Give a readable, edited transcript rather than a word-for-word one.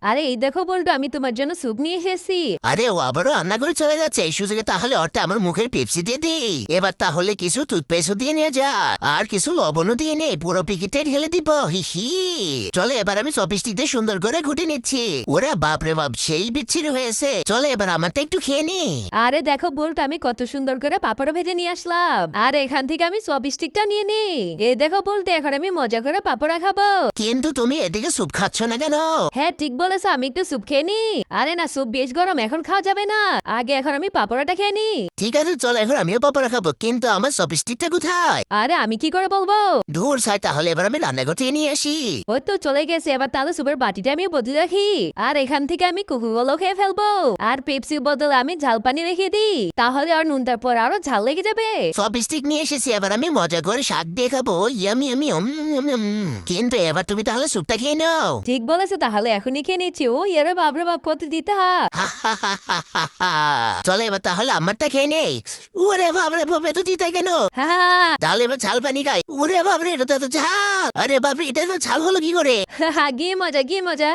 আরে এই দেখো বলতো আমি তোমার জন্য স্যুপ নিয়ে এসেছি। আরে ও আবারও রান্না করে চলে যাচ্ছে এই সুযোগে, তাহলে ওরটা আমার মুখের পেপসি দিয়ে দিই। এবার তাহলে কিছু টুথপেস্টও দিয়ে নিয়ে যা, আর কিছু লবণও দিয়ে নে, পুরো প্যাকেটে ঢেলে দিব। হি চলে এবার আমি চপিস্টিক দিয়ে সুন্দর করে ঘুটে নিচ্ছি। ওরা বাপরে বাপ সেই বিচ্ছিরি হয়েছে। চলে এবার আমারটা একটু খেয়ে নি। আরে দেখো বলতো আমি কত সুন্দর করে পাপড় ভেজে নিয়ে আসলাম, আর এখান থেকে আমি চপস্টিকটা নিয়ে নি। এই দেখো বলতে এখন আমি মজা করে পাপড়া খাবো। কিন্তু তুমি এদিকে স্যুপ খাচ্ছ না কেন? হ্যাঁ ঠিক বলেছো, আমি একটু স্যুপ খেয়ে নি। আরে না, স্যুপ বেশ গরম, এখন খাওয়া যাবে না। আগে এখন আমি পাপড়াটা খেয়ে নি। ঠিক আছে চল, এখন আমিও পাপড়া খাবো, কিন্তু আমার চপিস্টিকটা কোথায়? আরে আমি কি করে বলবো? ধুর ছাই, তাহলে এবার আমি রান্না করতে নিয়ে আসি। ওই তো চলে গেছে, এবার তাহলে সুপের বাটিটা আমি বদলে রাখি। আর এখান থেকে আমি কোকোকোলা খেয়ে ফেলবো, আর পেপসির বদলে আমি ঝাল পানি রেখে দিই, তাহলে আর নুনটার পর আরো ঝাল লেগে যাবে। চপস্টিক নিয়ে এসেছি, এবার আমি মজা করে শাক দিয়ে খাবো। ইয়ামি ইয়ামি কিন্তু এবার তুমি তাহলে স্যুপটা খেয়ে নাও। ঠিক বলেছে, তাহলে এখনই খেয়ে নিচ্ছি। ও ইয়ারে বাপরে বাপ, কত দিতে হা। চলে এবার তাহলে আমারটা খেয়ে নেই। ওরে বাবরে বাবা, এত দিতে কেন? হ্যাঁ তাহলে এবার ঝাল পানি খাই। ওরে বাবরে, এটা তো ঝাল। আরে বাবরে, এটা তো ঝাল হলো কি করে? গিয়ে মজা, গিয়ে মজা।